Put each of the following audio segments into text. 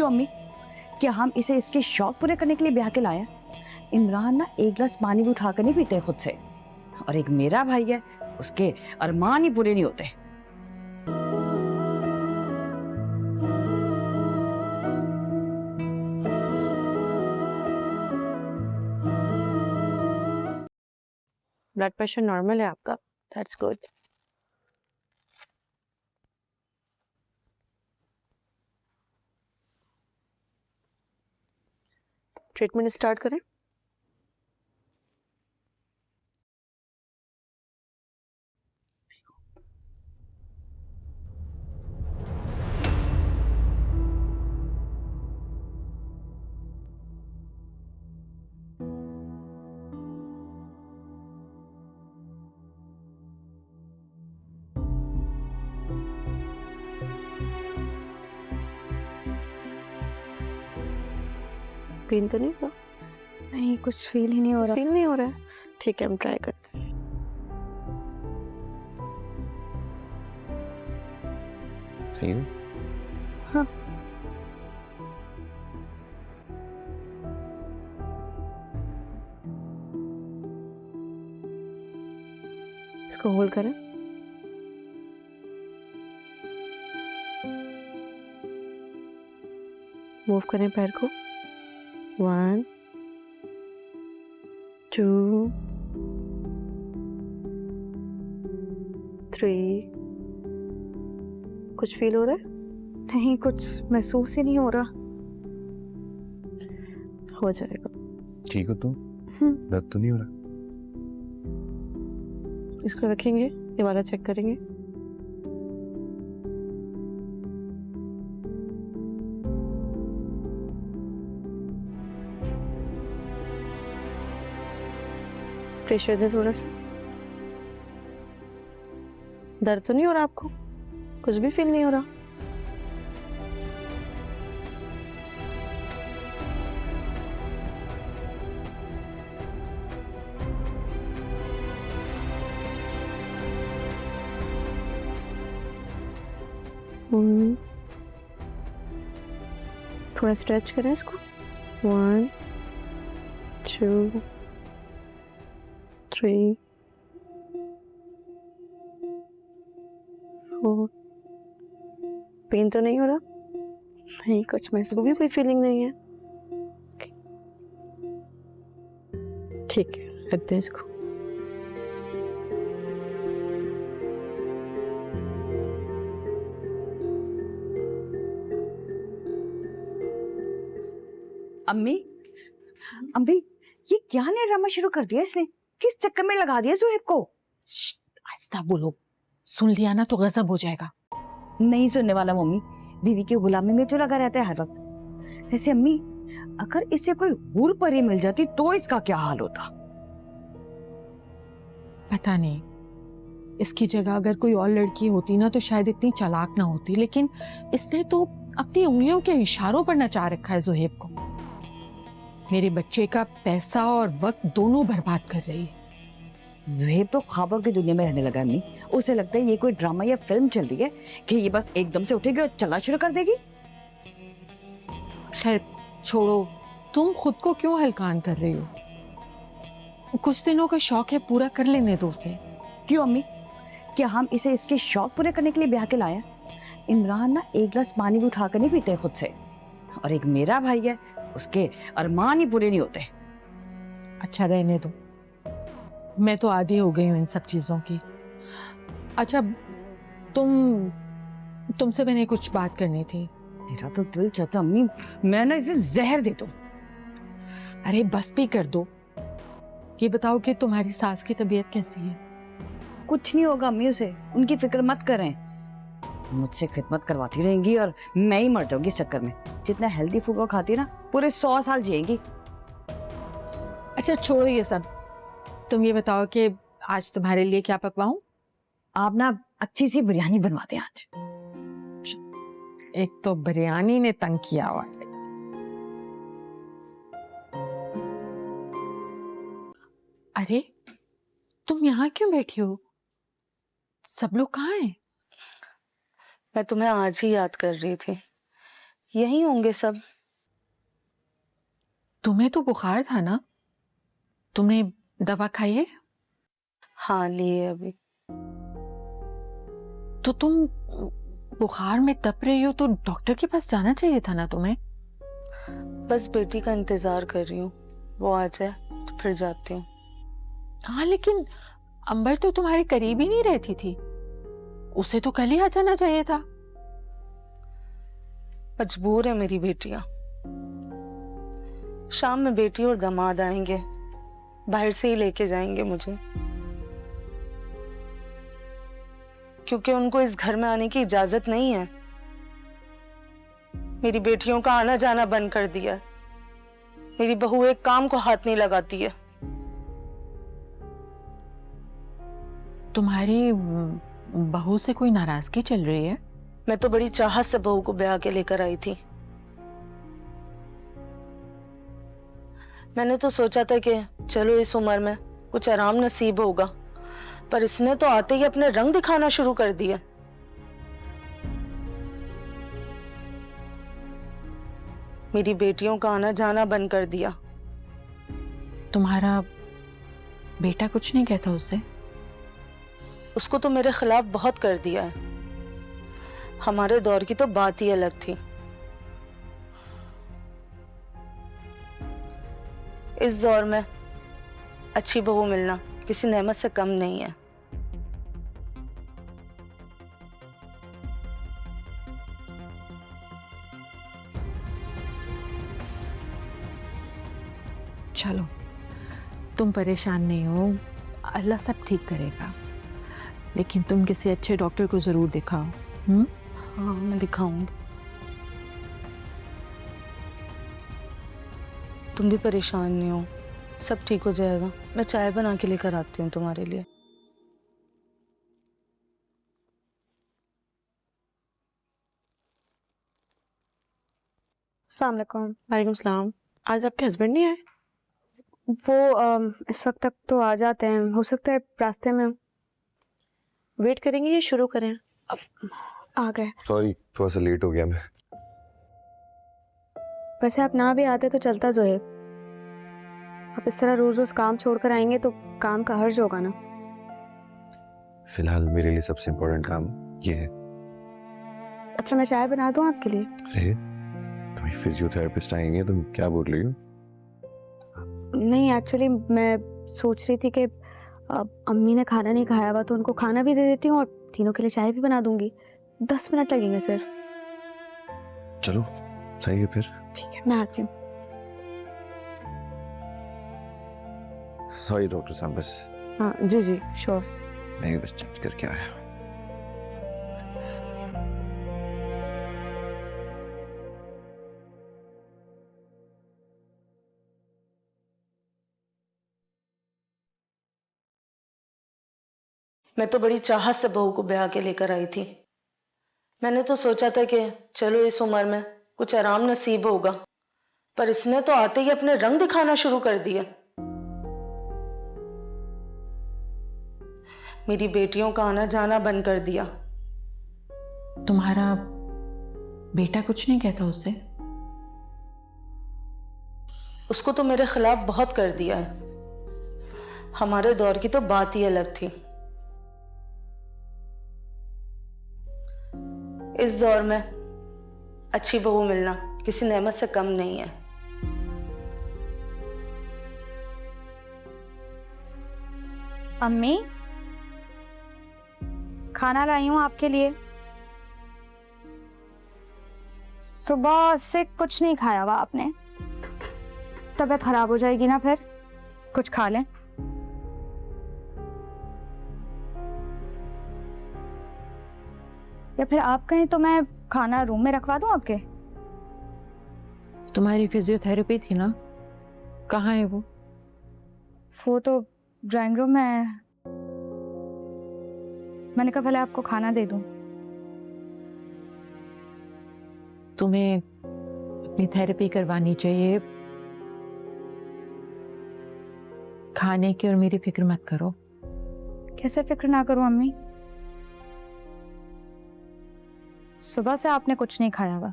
क्यों अम्मी? क्या हम इसे इसके शौक पूरे करने के लिए ब्याह के लाए? इमरान ना एक गिलास पानी भी उठाकर नहीं पीते खुद से, और एक मेरा भाई है, उसके अरमान ही पूरे नहीं होते। ब्लड प्रेशर नॉर्मल है आपका, दैट्स गुड। ट्रीटमेंट स्टार्ट करें? पेन तो नहीं हुआ? नहीं, कुछ फील ही नहीं हो रहा। फील नहीं हो रहा है? ठीक है, हम ट्राई करते हैं। फील? हाँ। इसको होल्ड करें। मूव करें पैर को। 1 2 3। कुछ फील हो रहा है? नहीं, कुछ महसूस ही नहीं हो रहा। हो जाएगा। ठीक हो तुम? दर्द तो नहीं हो रहा? इसको रखेंगे, ये वाला चेक करेंगे। प्रेशर दें थोड़ा सा। दर्द तो नहीं हो रहा आपको? कुछ भी फील नहीं हो रहा? थोड़ा स्ट्रेच करें इसको। 1 2 3 4। पेन तो नहीं हो रहा? नहीं, कुछ महसूस भी कोई फीलिंग नहीं है? ठीक है, रखते हैं इसको। अम्मी, अम्मी, ये क्या नया ड्रामा शुरू कर दिया इसने? किस चक्कर में लगा दिया जुहेब को? आहिस्ता बोलो, सुन लिया ना तो गजब हो जाएगा। नहीं सुनने वाला मम्मी, बीवी की गुलामी में जो लगा रहता है हर वक्त। वैसे अम्मी, अगर इसे कोई हूर परी मिल जाती तो इसका क्या हाल होता? पता नहीं, इसकी जगह अगर कोई और लड़की होती ना तो शायद इतनी चालाक ना होती, लेकिन इसने तो अपनी उंगलियों के इशारों पर नचा रखा है जुहेब को। मेरे बच्चे का पैसा और वक्त दोनों बर्बाद कर रही है। जुहेब तो ख्वाबों की दुनिया में रहने लगा अम्मी। उसे लगता है ये कोई ड्रामा या फिल्म चल रही है कि ये बस एकदम से उठेगी और चलना शुरू कर देगी। खैर छोड़ो, तुम खुद को क्यों हलकान कर रही हो? कुछ दिनों का शौक है, पूरा कर लेने दो उसे। क्यों अम्मी? क्या हम इसे इसके शौक पूरे करने के लिए ब्याह के लाए? इमरान ना एक गिलास पानी भी उठाकर नहीं पीते खुद से, और एक मेरा भाई है, उसके अरमान ही पूरे नहीं होते। अच्छा रहने दो, मैं तो आदी हो गई हूँ इन सब चीजों की। अच्छा, तुमसे मैंने कुछ बात करनी थी। मेरा तो दिल चाहता अम्मी मैं ना इसे जहर दे दूं। अरे बस भी कर दो। ये बताओ कि तुम्हारी सास की तबीयत कैसी है? कुछ नहीं होगा अम्मी, उसे उनकी फिक्र मत करें। मुझसे खिदमत करवाती रहेंगी और मैं ही मर जाऊंगी इस चक्कर में। जितना हेल्दी फूड वो खाती है ना, पूरे 100 साल जिएंगी। अच्छा छोड़ो ये सब, तुम ये बताओ कि आज तुम्हारे लिए क्या पकवाऊं? आप ना अच्छी सी बिरयानी बनवा दें आज। एक तो बिरयानी ने तंग किया हुआ है। अरे तुम यहाँ क्यों बैठी हो? सब लोग कहाँ हैं? मैं तुम्हें आज ही याद कर रही थी यहीं होंगे सब। तुम्हें तो बुखार था ना, तुमने दवा खाई है? हाँ, लिए अभी। तो तुम बुखार में तप रही हो तो डॉक्टर के पास जाना चाहिए था ना तुम्हें। बस बेटी का इंतजार कर रही हूँ, वो आ जाए तो फिर जाती हूँ। हाँ लेकिन अंबर तो तुम्हारे करीब ही नहीं रहती थी, उसे तो कल ही आ जाना चाहिए था। मजबूर है मेरी बेटियां। शाम में बेटी और दामाद आएंगे, बाहर से ही लेके जाएंगे मुझे, क्योंकि उनको इस घर में आने की इजाजत नहीं है। मेरी बेटियों का आना जाना बंद कर दिया है। मेरी बहू एक काम को हाथ नहीं लगाती है। तुम्हारी बहू से कोई नाराजगी चल रही है? मैं तो बड़ी चाहत से बहू को ब्याह के लेकर आई थी। मैंने तो सोचा था कि चलो इस उम्र में कुछ आराम नसीब होगा, पर इसने तो आते ही अपने रंग दिखाना शुरू कर दिया। मेरी बेटियों का आना जाना बंद कर दिया। तुम्हारा बेटा कुछ नहीं कहता उसे? उसको तो मेरे खिलाफ बहुत कर दिया है। हमारे दौर की तो बात ही अलग थी। इस दौर में अच्छी बहू मिलना किसी नेमत से कम नहीं है। चलो तुम परेशान नहीं हो, अल्लाह सब ठीक करेगा, लेकिन तुम किसी अच्छे डॉक्टर को जरूर दिखाओ। हाँ, मैं दिखाऊंगी। तुम भी परेशान नहीं हो, सब ठीक हो जाएगा। मैं चाय बना के लेकर आती हूँ तुम्हारे लिए। अस्सलाम वालेकुम। वालेकुम सलाम। आज आपके हस्बैंड नहीं आए? वो इस वक्त तक तो आ जाते हैं, हो सकता है रास्ते में वेट करेंगे या शुरू करें? आ गए। सॉरी, थोड़ा सा लेट हो गया मैं। वैसे आप ना भी आते तो चलता ज़ोहेब, आप इस तरह रोज रोज काम छोड़कर आएंगे तो काम का हर्ज होगा ना। फिलहाल मेरे लिए सबसे इम्पोर्टेंट काम ये है। अच्छा, मैं चाय बना दूं आपके लिए? अरे तुम्हें फिजियोथेरेपिस्ट आएंगे, तुम क्या बोल रही हो? नहीं, एक्चुअली मैं सोच रही थी कि अम्मी ने खाना नहीं खाया हुआ तो उनको खाना भी दे देती हूँ और तीनों के लिए चाय भी बना दूंगी। 10 मिनट लगेंगे सिर्फ। चलो सही है फिर। ठीक है, मैं आती हूँ। सॉरी डॉक्टर साहब, बस हाँ जी जी श्योर। मैं बस चेक करके आया। मैं तो बड़ी चाहत से बहू को ब्याह के लेकर आई थी। मैंने तो सोचा था कि चलो इस उम्र में कुछ आराम नसीब होगा, पर इसने तो आते ही अपने रंग दिखाना शुरू कर दिया। मेरी बेटियों का आना जाना बंद कर दिया। तुम्हारा बेटा कुछ नहीं कहता उसे? उसको तो मेरे खिलाफ बहुत कर दिया है। हमारे दौर की तो बात ही अलग थी। इस दौर में अच्छी बहू मिलना किसी नेमत से कम नहीं है। अम्मी, खाना लाई हूँ आपके लिए। सुबह से कुछ नहीं खाया हुआ आपने, तबीयत खराब हो जाएगी ना फिर। कुछ खा लें। या फिर आप कहें तो मैं खाना रूम में रखवा दूं आपके? तुम्हारी फिजियोथेरेपी थी ना, कहाँ है वो? वो तो ड्राइंग रूम में है। मैंने कहा पहले आपको खाना दे दूं। तुम्हें अपनी थेरेपी करवानी चाहिए। खाने की और मेरी फिक्र मत करो। कैसे फिक्र ना करूं अम्मी? सुबह से आपने कुछ नहीं खाया हुआ,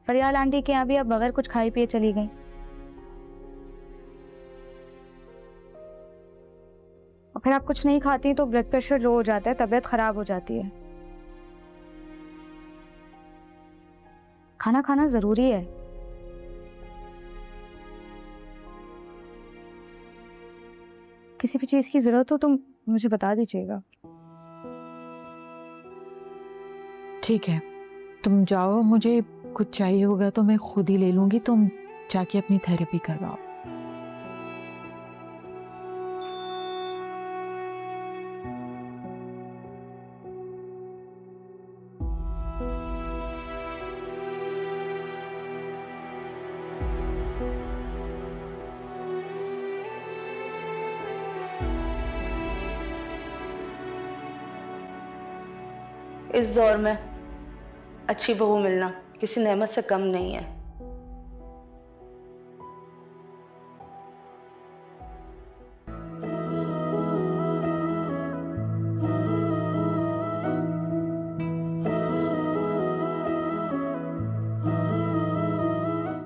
फरियाल आंटी के यहाँ भी अब बगैर कुछ खाए पिए चली गई। और फिर आप कुछ नहीं खाती तो ब्लड प्रेशर लो हो जाता है, तबीयत खराब हो जाती है। खाना खाना जरूरी है। किसी भी चीज की जरूरत हो तो मुझे बता दीजिएगा। ठीक है, तुम जाओ, मुझे कुछ चाहिए होगा तो मैं खुद ही ले लूंगी, तुम जाके अपनी थेरेपी करवाओ। इस दौर में अच्छी बहू मिलना किसी नेमत से कम नहीं है।